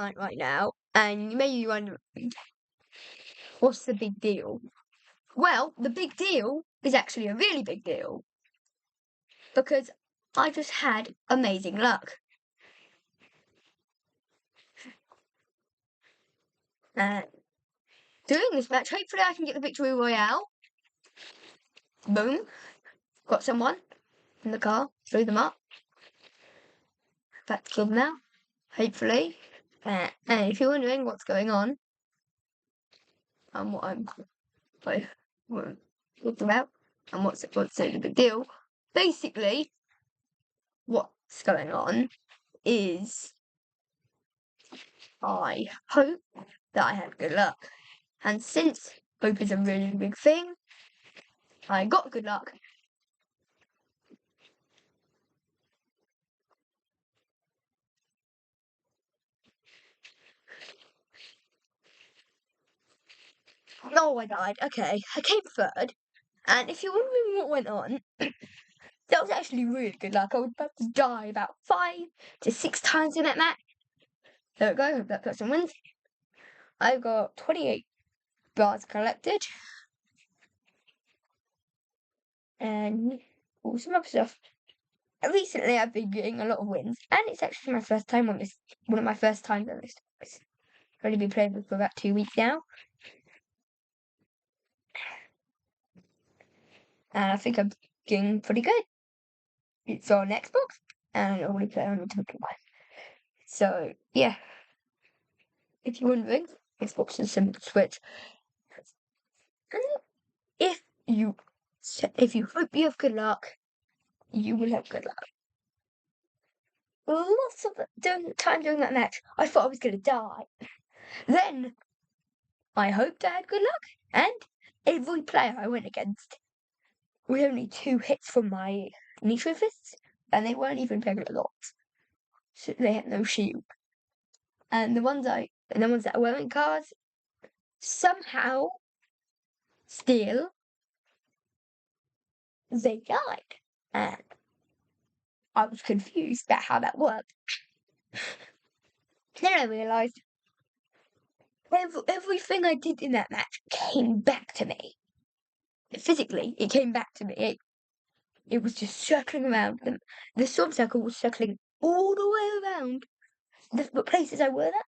Fortnite right now, and you may be wondering, what's the big deal? Well, the big deal is actually a really big deal, because I just had amazing luck. Doing this match, hopefully I can get the victory royale. Boom. Got someone in the car, threw them up. About to kill them now, hopefully. And if you're wondering what's going on, and what I'm talking about, and what's the big deal, basically, what's going on is I hope that I have good luck. And since hope is a really big thing, I got good luck. Oh, I died. Okay, I came third. And if you're wondering what went on, that was actually really good luck. I was about to die about 5 to 6 times in that match. There we go, hope that person wins. I've got 28 bars collected. And some other stuff. Recently, I've been getting a lot of wins. And it's actually my first time on this. One of my first times on this. I've only been playing this for about 2 weeks now. And I think I'm getting pretty good. It's on Xbox. And I only play on the 21. So, yeah. If you're wondering, Xbox is similar to Switch. If you hope you have good luck, you will have good luck. Lots of time during that match, I thought I was going to die. Then, I hoped I had good luck, and every player I went against with only 2 hits from my nitro fists, and they weren't even playing a lot, so they had no shield. And the ones that weren't cards, somehow, still, they died. And I was confused about how that worked. Then I realised everything I did in that match came back to me. Physically, it came back to me. It was just circling around. The storm circle was circling all the way around the places I were at.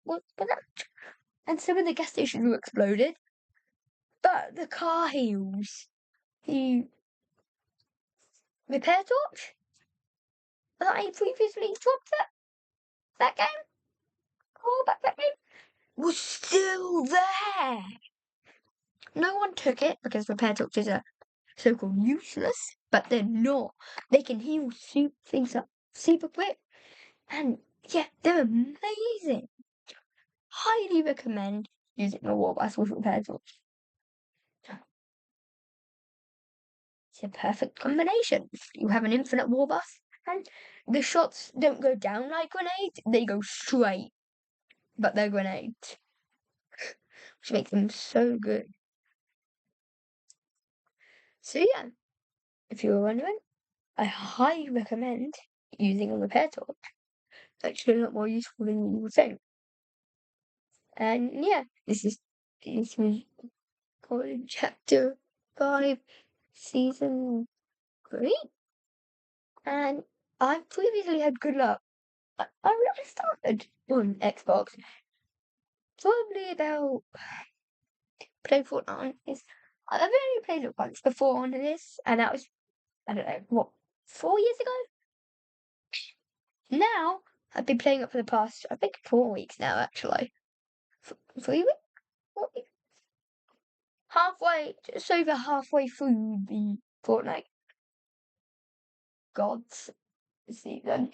And some of the gas stations were exploded. But the car heals, the repair torch that I previously dropped at that game, that game, was still there. No one took it because repair torches are so-called useless, but they're not. They can heal things up super quick. And yeah, they're amazing. Highly recommend using a war bus with repair torch. It's a perfect combination. You have an infinite war bus, and the shots don't go down like grenades, they go straight. But they're grenades, which makes them so good. So yeah, if you were wondering, I highly recommend using a repair torch. It's actually a lot more useful than you would think. And yeah, this was called Chapter 5, Season 3. And I previously had good luck. I really started on Xbox probably about playing Fortnite. I've only played it once before on this, and that was, I don't know, 4 years ago? Now, I've been playing it for the past, I think, 4 weeks now, actually. 3 weeks? 4 weeks? Just over halfway through the Fortnite Gods season.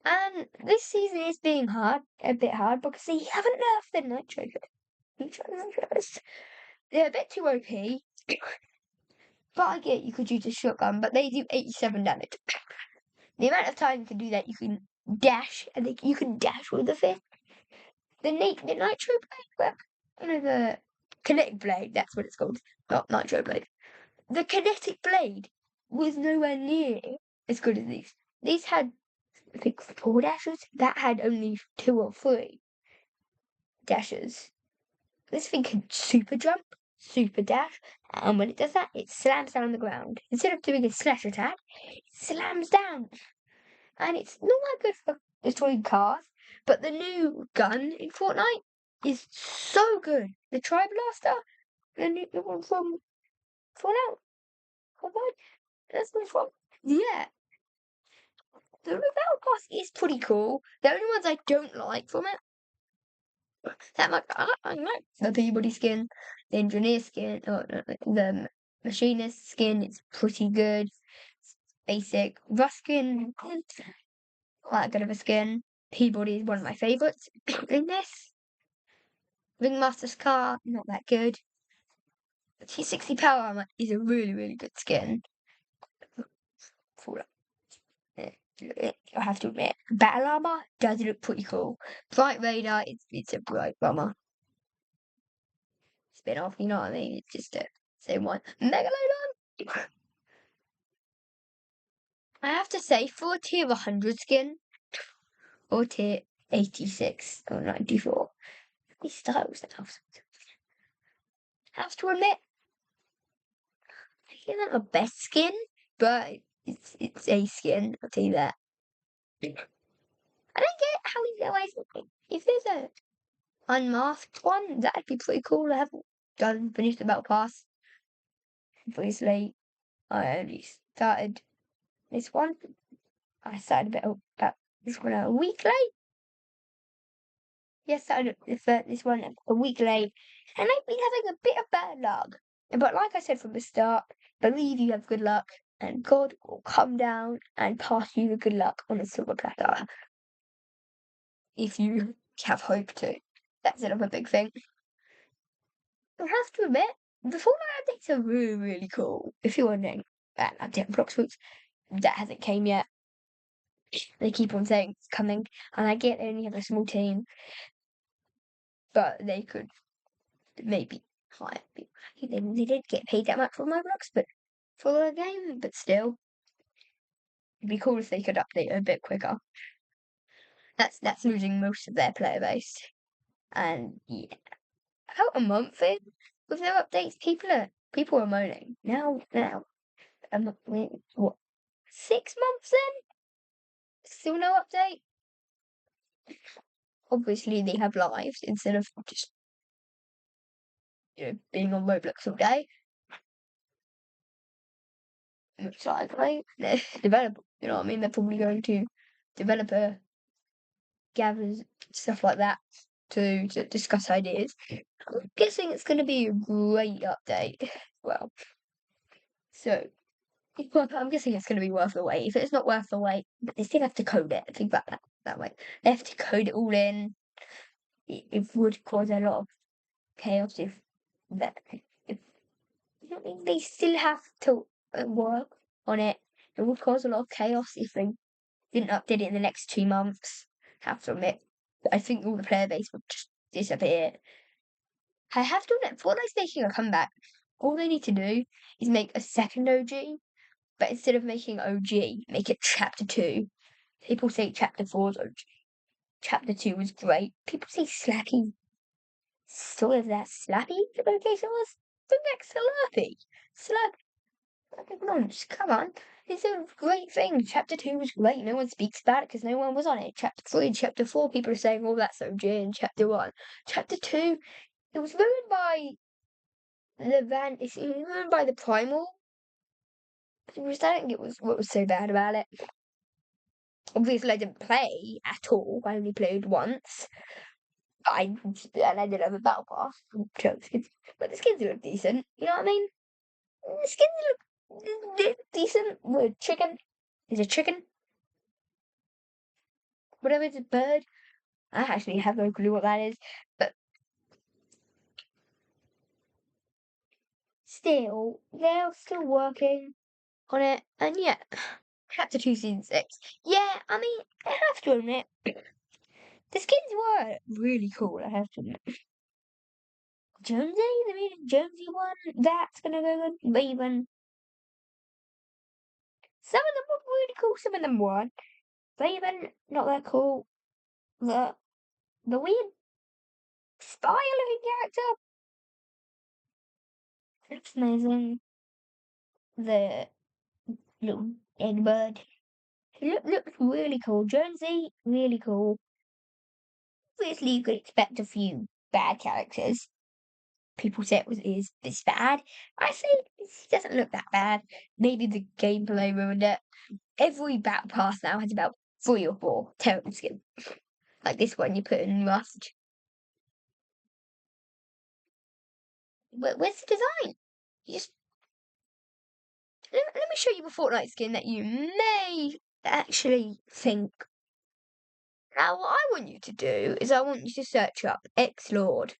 And this season is being a bit hard, because they haven't nerfed the nitro. They're a bit too OP. But I get you could use a shotgun, but they do 87 damage. The amount of time you can do that, you can dash, and you can dash with the fifth. The nitro blade, the kinetic blade, that's what it's called, not nitro blade. The kinetic blade was nowhere near as good as these. These had, I think, 4 dashes. That had only 2 or 3. dashes. This thing can super jump, super dash, and when it does that, it slams down on the ground. Instead of doing a slash attack, it slams down. And it's not that good for destroying cars, but the new gun in Fortnite is so good. The Tri-Blaster, the new one from Fallout. Fortnite? That's where it's from. Yeah. The Battle Pass is pretty cool. The only ones I don't like from it, that much, I like the Peabody skin, the engineer skin, or the machinist skin. It's pretty good. It's basic. Rust skin, not that good of a skin. Peabody is one of my favourites in this. Ringmaster's car, not that good. The T60 power armor is a really, really good skin. I have to admit, battle armor does look pretty cool. Bright radar, it's a bright armor. Spin off, you know what I mean? It's just the same one. Megalodon! I have to say, for a tier 100 skin, or tier 86 or 94, these styles now. I have to admit, I think not the best skin, but it's a skin, I'll tell you that. I don't get how you get away from it. If there's a unmasked one, that'd be pretty cool. I haven't finished the battle pass. Obviously, I only started this one. I started about this one a week late. Yes, I started this one a week late, and I've been having a bit of bad luck. But like I said from the start, believe you have good luck, and God will come down and pass you the good luck on a silver platter. If you have hope to. That's another big thing. I have to admit, the Fortnite updates are really, really cool. If you're wondering, that update on Blox Fruits, that hasn't came yet. They keep on saying it's coming, and I get they only have a small team, but they could maybe hire people. They didn't get paid that much for Roblox, but for the game, but still, it'd be cool if they could update a bit quicker. That's losing most of their player base, and yeah, about a month in with no updates, people are moaning now. What 6 months in? Still no update. Obviously, they have lives instead of just being on Roblox all day. Most likely, they're developer. You know what I mean? They're probably going to developer gathers stuff like that to discuss ideas. I'm guessing it's going to be a great update. Well, so I'm guessing it's going to be worth the wait. If it's not worth the wait, but they still have to code it. Think about that way. They have to code it all in. It would cause a lot of chaos if they still have to work on it. It would cause a lot of chaos if they didn't update it in the next 2 months. Have to admit, I think all the player base would just disappear. I have to admit, Fortnite's making a comeback. All they need to do is make a second OG, but instead of making OG, make it Chapter 2. People say Chapter 4 is OG. Chapter 2 was great. People say Slappy. Sort of that Slappy the location was. The next Slappy. Slappy. Come on. It's a great thing. Chapter 2 was great. No one speaks about it because no one was on it. Chapter 3 and Chapter 4, people are saying, oh, that's OG in Chapter 1. Chapter 2, it was ruined by it's ruined by the Primal. Which I don't get what was so bad about it. Obviously, I didn't play at all. I only played once. I did have a battle pass. But the skins look decent. You know what I mean? The skins look decent. With chicken. Is it chicken? Whatever, it's a bird. I actually have no clue what that is. But still, they're still working on it. And yeah, Chapter 2, Season 6. Yeah, I mean, I have to admit, the skins were really cool, I have to admit. Jonesy, the really Jonesy one, that's gonna go good. Raven. Some of them were really cool, some of them weren't. Raven, not that cool. The weird spy-looking character. Looks amazing. The little egg bird. Looks really cool. Jonesy, really cool. Obviously, you could expect a few bad characters. People say is this bad. I say it doesn't look that bad. Maybe the gameplay ruined it. Every battle pass now has about 3 or 4 terrible skins. Like this one you put in Rust. Where's the design? You just let me show you a Fortnite skin that you may actually think. Now, what I want you to do is I want you to search up X-Lord.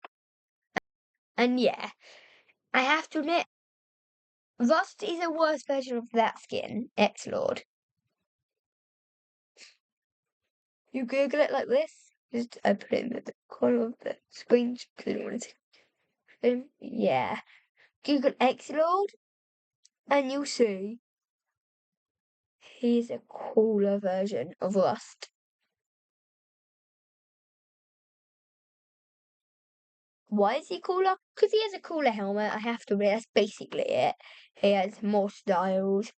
And yeah, I have to admit, Rust is a worse version of that skin, X-Lord. You Google it like this. Just I put it in the corner of the screen because I don't want to. Yeah. Google X-Lord and you'll see he's a cooler version of Rust. Why is he cooler? Because he has a cooler helmet, I have to admit, that's basically it. He has more styles.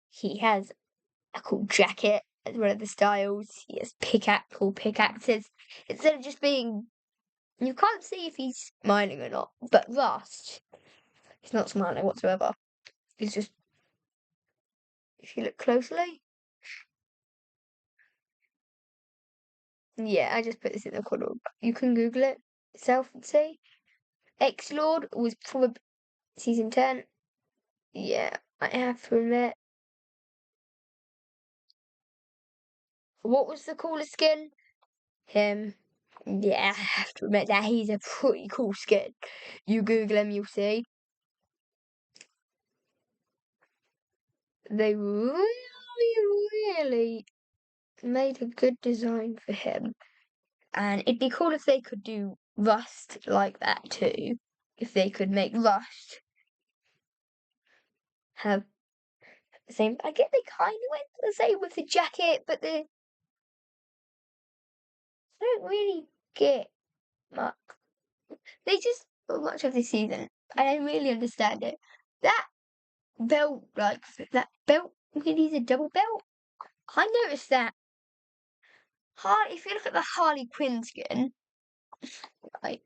He has a cool jacket as one of the styles. He has cool pickaxes. Instead of just being... You can't see if he's smiling or not, but Rust, he's not smiling whatsoever. He's just... If you look closely... Yeah, I just put this in the corner. You can Google it yourself and see. X-Lord was probably season 10. Yeah, I have to admit. What was the coolest skin? Him. Yeah, I have to admit that he's a pretty cool skin. You Google him, you'll see. They really made a good design for him. And it'd be cool if they could do Rust like that too. If they could make Rust have the same. I get they kind of went the same with the jacket, but they don't really get much. They just got much of this season. I don't really understand it. That belt, like that belt, really is a double belt. I noticed that. If you look at the Harley Quinn skin, like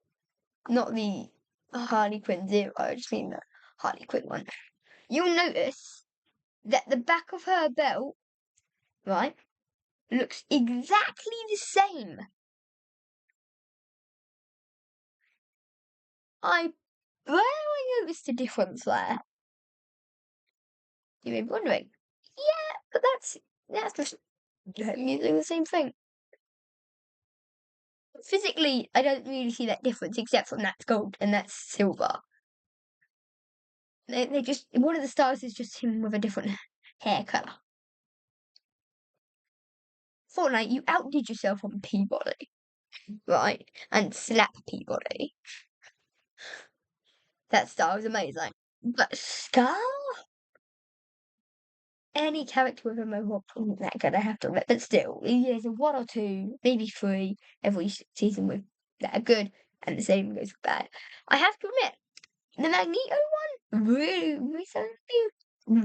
not the Harley Quinn Zero, I just mean the Harley Quinn one. You'll notice that the back of her belt, right, looks exactly the same. I barely noticed a difference there. You may be wondering, yeah, but that's just using the same thing. Physically, I don't really see that difference except from that's gold and that's silver. They just one of the stars is just him with a different hair colour. Fortnite, you outdid yourself on Peabody, right? And slap Peabody. That star was amazing. But Scar? Any character with a mohawk isn't that good, I have to admit. But still, there's a 1 or 2, maybe 3 every season with that are good, and the same goes with bad. I have to admit, the Magneto one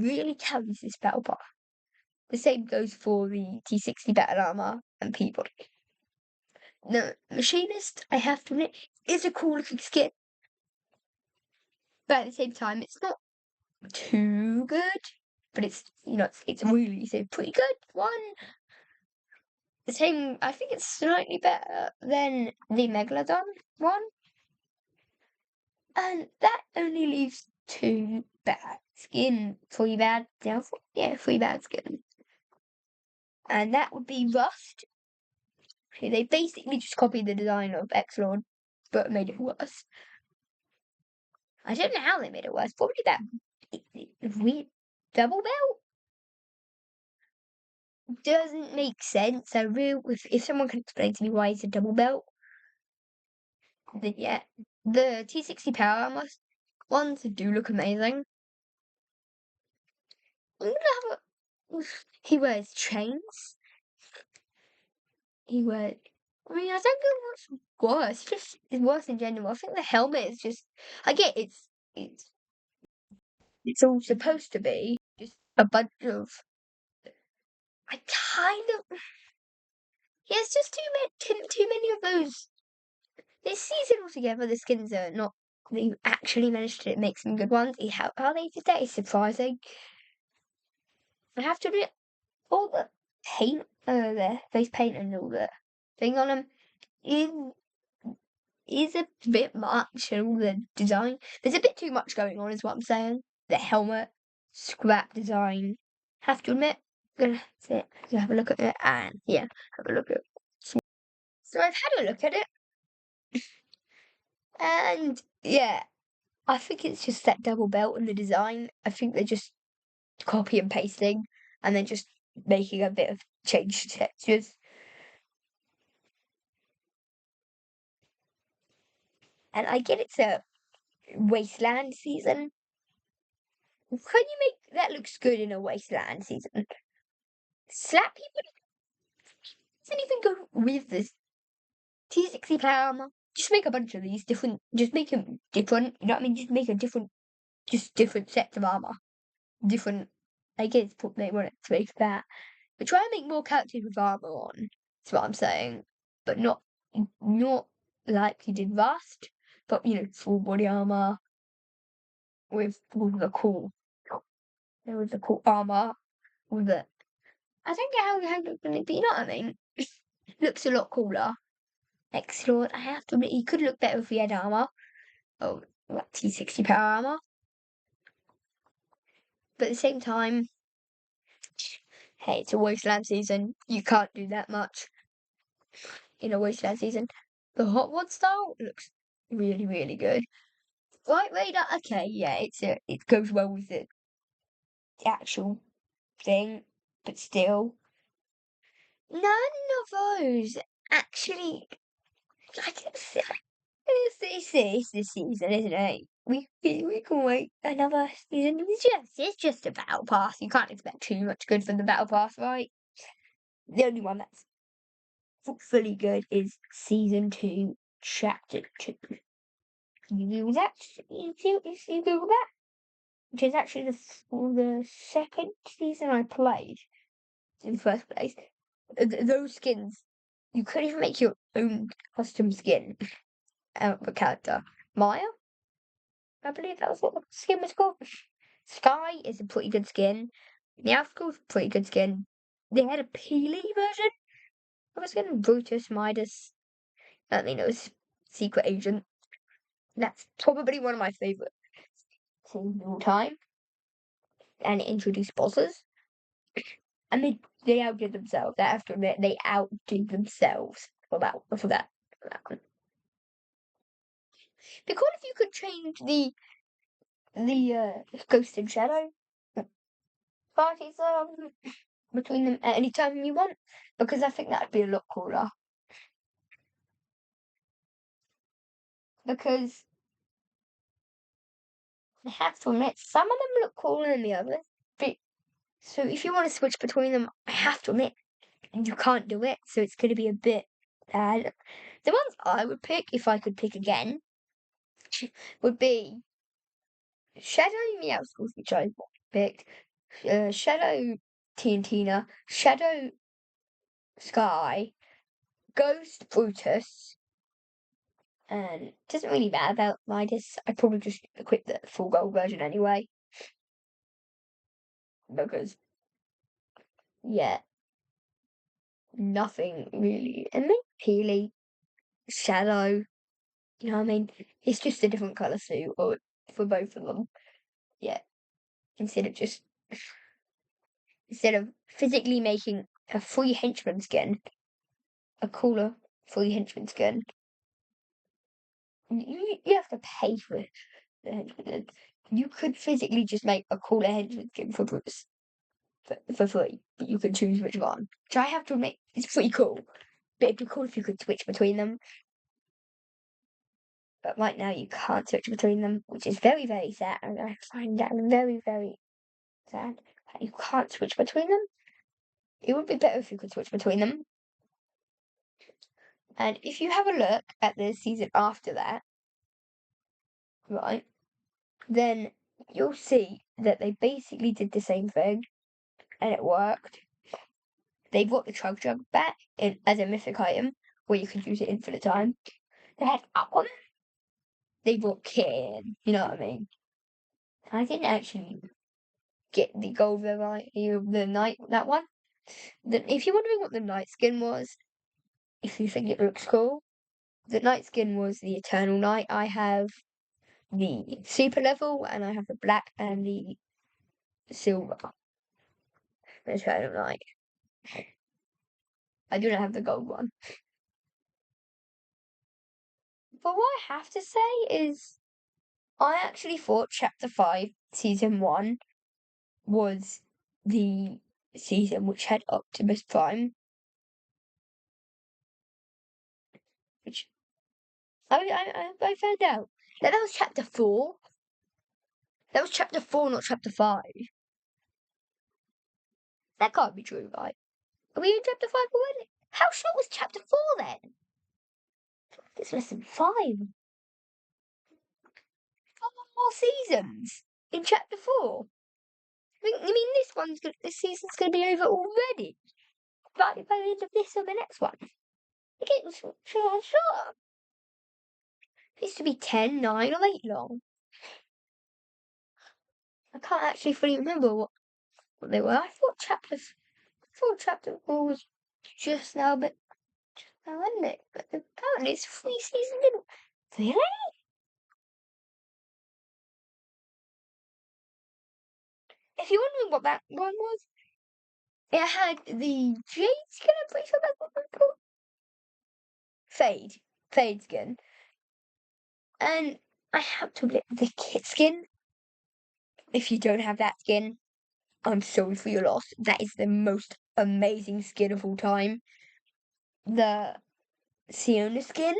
really carries this battle pass. The same goes for the T60 battle armor and Peabody. The Machinist, I have to admit, is a cool looking skin. But at the same time, it's not too good. But it's, it's really, pretty good one. The same, I think it's slightly better than the Megalodon one. And that only leaves 2 bad skin. 3 bad, 3 bad skin. And that would be Rust. They basically just copied the design of X-Lord, but made it worse. I don't know how they made it worse. Probably that weird double belt doesn't make sense. If someone can explain to me why it's a double belt, then yeah. The T60 Power Armor ones do look amazing. I'm gonna have he wears chains. He wears I mean, I don't know what's worse. It's worse in general. I think the helmet is just. I get it's all supposed to be just a bunch of. I kind of. Yeah, it's just too many of those. This season altogether, the skins are not. They actually managed to make some good ones. How they did that is surprising. I have to admit, all the paint, the face paint and all the thing on them is a bit much, and all the design. There's a bit too much going on, is what I'm saying. The helmet, scrap design. Have to admit, gonna sit, gonna have a look at it, and yeah, have a look at it. So I've had a look at it, and yeah, I think it's just that double belt and the design. I think they're just copy and pasting, and then just making a bit of change to textures. And I get it's a wasteland season. Can you make that looks good in a wasteland season? Slap people doesn't even go with this T60 power armor. Just make a bunch of these different. Just make them different. You know what I mean? Just make a different, just different sets of armor. Different. I guess they want to make that. But try and make more characters with armor on. That's what I'm saying. But not like you did Rust. But full body armor with all the cool. There was the cool armor with the. I don't get how it's gonna be. You know what I mean? Looks a lot cooler. Excellent. I have to admit, he could look better if he had armor. Oh, like T60 power armor. But at the same time, hey, it's a wasteland season. You can't do that much in a wasteland season. The hot one style looks really, really good. Light Raider, okay, yeah, it goes well with the actual thing, but still, none of those actually. I can say it's this season, isn't it? We can wait another season. It's just a battle pass. You can't expect too much good from the battle pass, right? The only one that's fully good is season 2, chapter 2. You Google that. You Google that, which is actually the second season I played in the first place. Those skins, you could even make your own custom skin out of a character. Maya, I believe that was what the skin was called. Sky is a pretty good skin. Meowscle's a pretty good skin. They had a Peely version of a skin. Brutus, Midas, Secret Agent. That's probably one of my favourite things of all time. And it introduced bosses. And they outdid themselves. I have to admit, they outdid themselves for that one. Because if you could change the Ghost and Shadow parties between them at any time you want, because I think that'd be a lot cooler. Because I have to admit, some of them look cooler than the others. So if you want to switch between them, I have to admit, you can't do it. So it's going to be a bit bad. The ones I would pick, if I could pick again, would be Shadow Meowscles, which I picked, Shadow TNTina, Shadow Sky, Ghost Brutus, and it doesn't really matter about Midas. I'd probably just equip the full gold version anyway. Because, yeah, nothing really. And then Peely, Shadow, you know what I mean? It's just a different colour suit or for both of them. Yeah. Instead of physically making a free henchman skin, a cooler free henchman skin, you have to pay for the henchman. You could physically just make a cooler henchman skin for Bruce for free, but you can choose which one. Which I have to admit, it's pretty cool. But it'd be cool if you could switch between them. But right now you can't switch between them, which is very, very sad. And I find that very, very sad that you can't switch between them. It would be better if you could switch between them. And if you have a look at the season after that, right, then you'll see that they basically did the same thing, and it worked. They brought the Chug Jug back as a mythic item, where you could use it infinite time. They had Aquaman. They brought Kit in, you know what I mean? I didn't actually get the gold variety of the night, that one. If you're wondering what the night skin was, if you think it looks cool, the night skin was the Eternal Night. I have the super level, and I have the black and the silver Eternal Night. I do not have the gold one. But what I have to say is, I actually thought Chapter 5, Season 1, was the season which had Optimus Prime, which I found out that was Chapter 4. That was Chapter 4, not Chapter 5. That can't be true, right? Are we in Chapter 5 already? How short was Chapter 4 then? It's less than 5. 4 seasons in Chapter 4. I mean, this season's going to be over already. By the end of this or the next one. It gets shorter. It used to be 10, 9, or 8 long. I can't actually fully remember what they were. I thought Chapter 4 was just now, but just now, isn't it? But apparently it's 3 seasons in. Really? If you're wondering what that one was, it had the Jade skin, I'm pretty sure that's what it's called. Fade skin. And I have to admit, the Kit skin, if you don't have that skin, I'm sorry for your loss. That is the most amazing skin of all time. The Siona skin,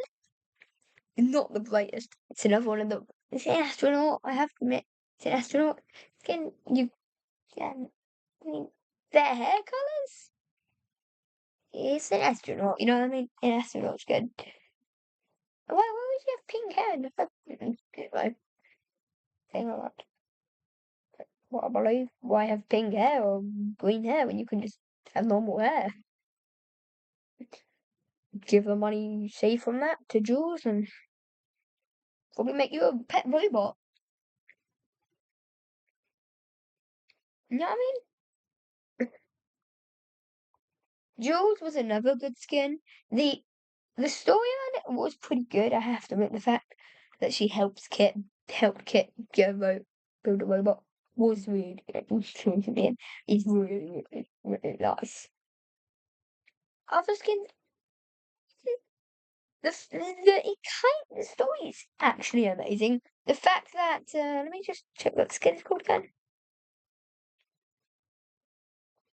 not the brightest. It's another one of the. It's an astronaut. I have to admit, it's an astronaut skin. I mean, their hair colours. It's an astronaut. You know what I mean? An astronaut's good. Why would you have pink hair? Anyway, thing like that. What I believe. Why have pink hair or green hair when you can just have normal hair? Give the money you save from that to Jules and probably make you a pet robot. You know what I mean? Jules was another good skin. The story on it was pretty good. I have to admit, the fact that she helped Kit get build a robot was really good. It's really, really, really nice. Other skins, the story is actually amazing. The fact that let me just check what the skin is called again.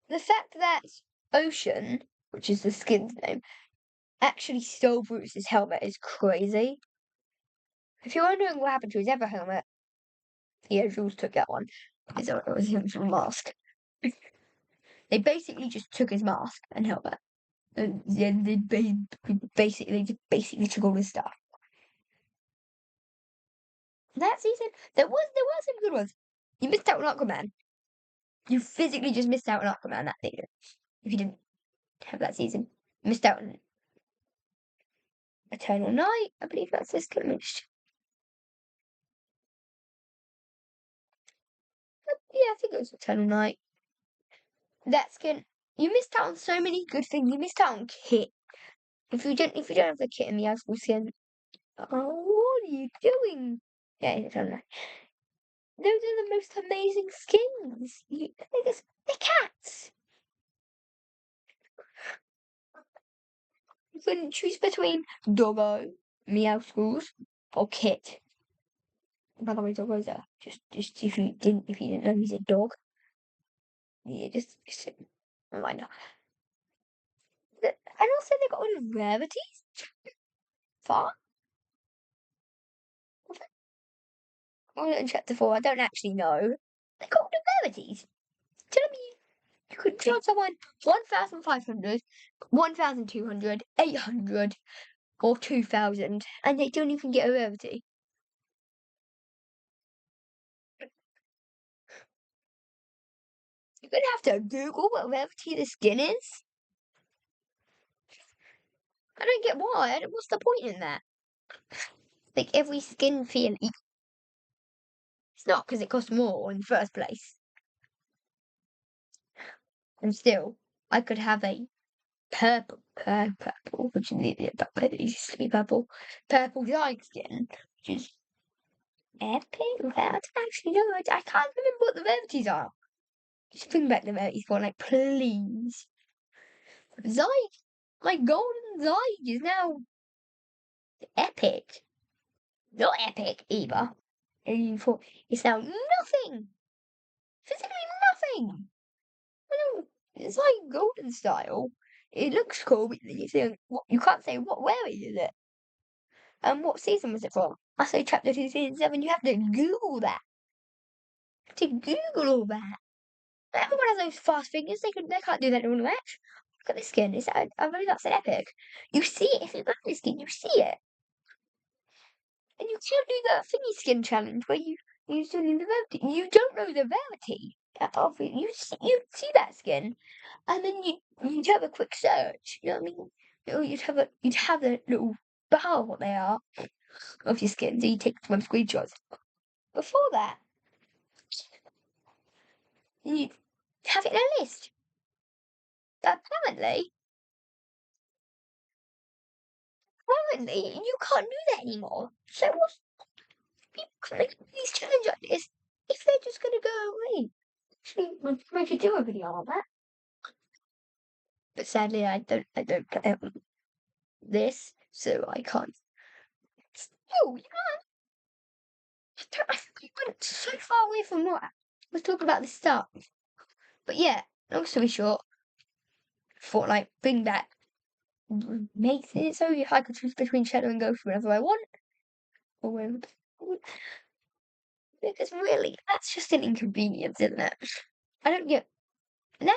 The fact that Ocean, which is the skin's name, actually stole Bruce's helmet is crazy. If you're wondering what happened to his other helmet, yeah, Jules took that one. It was his mask. They basically just took his mask and helmet. And then they basically took all his stuff. That season, there were some good ones. You missed out on Aquaman. You physically just missed out on Aquaman that season. If you didn't have that season, you missed out on Eternal Night. I believe that's this image. Yeah, I think it was Eternal Night. That skin. You missed out on so many good things. You missed out on Kit. If you don't have the Kit in the actual skin, oh, what are you doing? Yeah, Eternal Night. Those are the most amazing skins. They're cats. You couldn't choose between Doggo, Meowscles, or Kit. By the way, Doggo's just if you didn't know he's a dog. Yeah, just a reminder. And also they got rid of rarities. Far. Or in chapter 4, I don't actually know. They got rid of rarities. Tell me you could charge someone 1,500, 1,200, 800 or 2,000, and they don't even get a rarity. You're gonna have to Google what rarity the skin is. I don't get why. What's the point in that? Like every skin feel equal. It's not because it costs more in the first place. And still, I could have a purple, which is it used to be purple giant skin, which is epic. I don't actually know. I can't remember what the rarities are. Just bring back the rarities for like, please. Zyge, my golden Zyge is now epic. Not epic either. It's now nothing. Physically nothing. It's like golden style. It looks cool, but you can't say where is it? And what season was it from? I say chapter 2, season 7. You have to Google that. To Google all that. Everyone has those fast fingers. They can't do that in a match. Look at this skin. I really that's an epic. You see it if you look at this skin. You see it, and you can't do the thingy skin challenge where you still need the rarity. You don't know the rarity. You see that skin, and then you'd have a quick search. You know what I mean? You'd have a little bar of what they are of your skin. So you take some screenshots. Before that, you have it in a list. Apparently, you can't do that anymore. So what's people can make these challenges like this if they're just gonna go away? Actually, we could do a video on that. But sadly, I don't play this, so I can't. Oh, I think we went so far away from what we're talking about the start. But yeah, long story short, Fortnite bring back makes it so I could choose between Shadow and Ghost whenever I want. Or when because really, that's just an inconvenience, isn't it? I don't get now.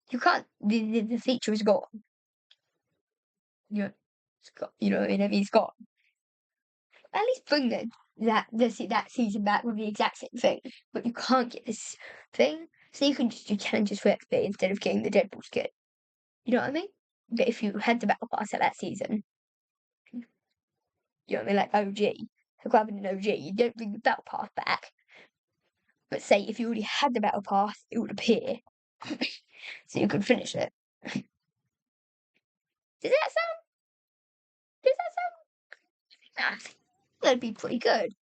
You can't. The feature is gone. It's got. You know, what I mean, it's gone. At least bring that season back with the exact same thing. But you can't get this thing, so you can just do challenges for XP instead of getting the Deadpool skin. You know what I mean? But if you had the battle pass at that season, you know what I mean, like OG, so grabbing an OG, you don't bring the battle pass back. But say if you already had the battle pass, it would appear, so you could finish it. Does that sound? Does that sound? I think that'd be pretty good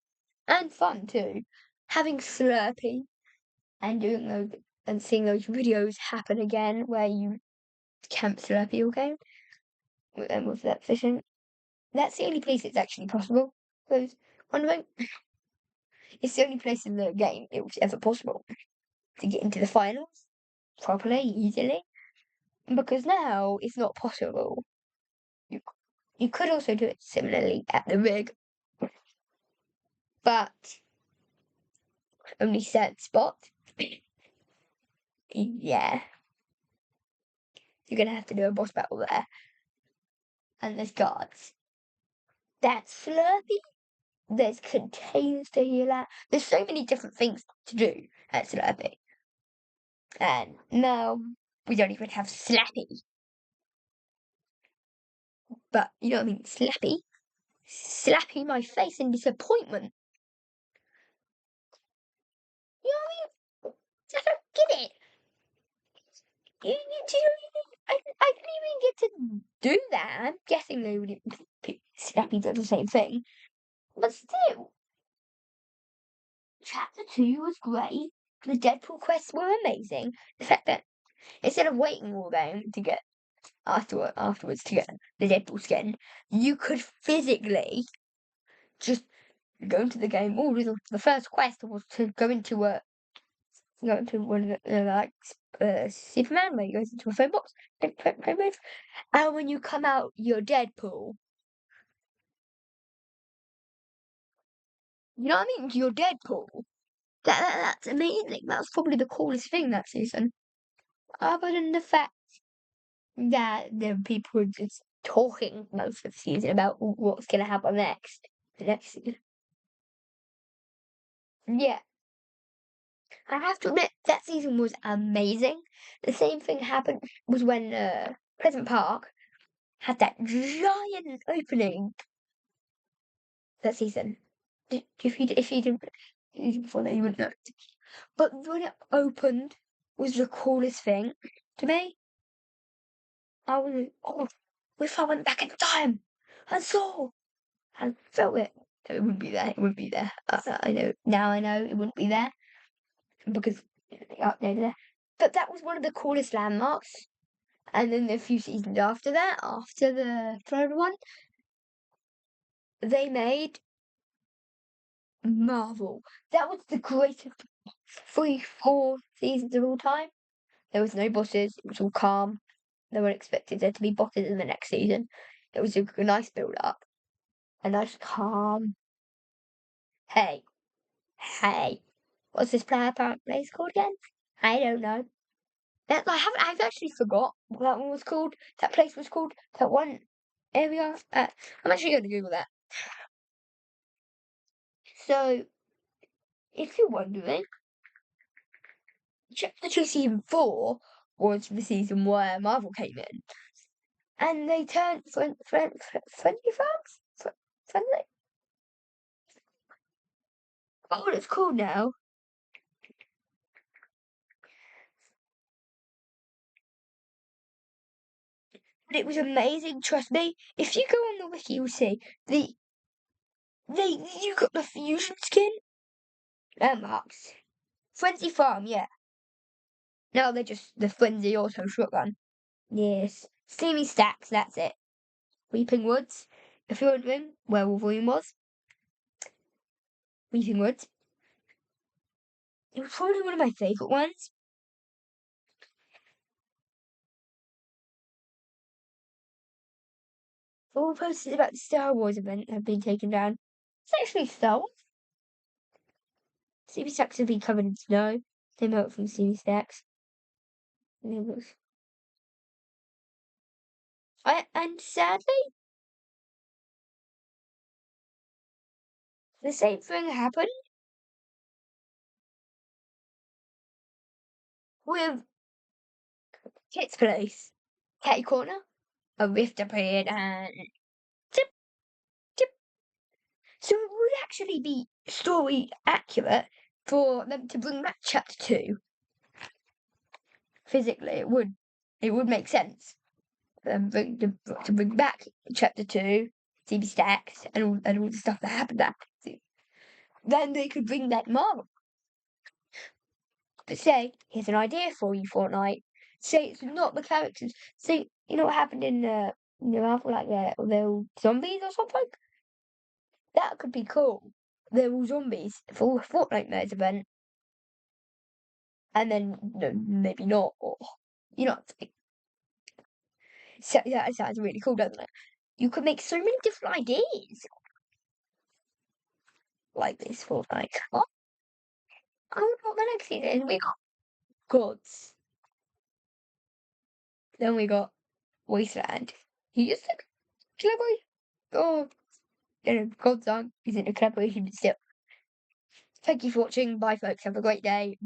and fun too. Having Slurpee and doing those and seeing those videos happen again where you camp Slurpee all game with that fishing. That's the only place it's actually possible. Because one thing, it's the only place in the game it was ever possible to get into the finals properly, easily. Because now it's not possible. You you could also do it similarly at the rig, but only certain spots. Yeah, you're gonna have to do a boss battle there, and there's guards. That's Slurpee. There's containers to heal at. There's so many different things to do at Slurpee. And now we don't even have Slappy. But you know what I mean? Slappy. Slapping my face in disappointment. You know what I mean? I don't get it. I didn't even get to do that. I'm guessing they would Slappy does the same thing. But still, Chapter 2 was great. The Deadpool quests were amazing. The fact that instead of waiting all day to get afterwards to get the Deadpool skin, you could physically just go into the game. Oh, the first quest was to go into one of the Superman, where he goes into a phone box, and when you come out, you're Deadpool. You know what I mean? You're Deadpool. That's amazing. That's probably the coolest thing that season. Other than the fact that the people were just talking most of the season about what's going to happen next. The next season. Yeah. I have to admit, that season was amazing. The same thing happened was when Pleasant Park had that giant opening that season. If you didn't before that, you wouldn't know. But when it opened, was the coolest thing to me. I was, oh, if I went back in time and saw and felt it, so it wouldn't be there. It wouldn't be there. I know now. I know it wouldn't be there because they updated it. But that was one of the coolest landmarks. And then a few seasons after that, after the third one, they made Marvel. That was the greatest 4 seasons of all time. There was no bosses. It was all calm. No one expected there to be bosses in the next season. It was a nice build up, a nice calm. Hey, hey, what's this place called again? I don't know. I've actually forgot what that one was called. That place was called. That one area. I'm actually going to Google that. So, if you're wondering, Chapter 2 Season 4 was the season where Marvel came in. And they turned friendly fans? Friendly? What it's called now. But it was amazing, trust me. If you go on the wiki, you'll see you got the fusion skin. Marks. Frenzy Farm, yeah. No, they're just the Frenzy Auto Shotgun. Yes. Steamy Stacks, that's it. Weeping Woods. If you're wondering where Wolverine was, Weeping Woods. It was probably one of my favourite ones. All posters about the Star Wars event have been taken down. It's actually Star Wars. Steamy Stacks have been covered in snow. They melt from Steamy Stacks. And sadly, the same thing happened with Kit's Place. Catty Corner, a rift appeared and tip, tip. So it would actually be story accurate for them to bring back chapter 2. Physically, it would make sense. To bring back chapter 2, CB Stacks, and all the stuff that happened after. Then they could bring back Marvel. But say, here's an idea for you, Fortnite. Say it's not the characters. Say, you know what happened in Marvel, like the zombies or something? That could be cool. They're all zombies for a Fortnite Maze event. And then, no, maybe not, or, you know, so that sounds really cool, doesn't it? You could make so many different ideas like this Fortnite. Oh, I don't know what the next season. We got Gods. Then we got Wasteland. He just said collaboration. Oh, you know, Gods aren't isn't a collaboration, but still. Thank you for watching. Bye, folks. Have a great day.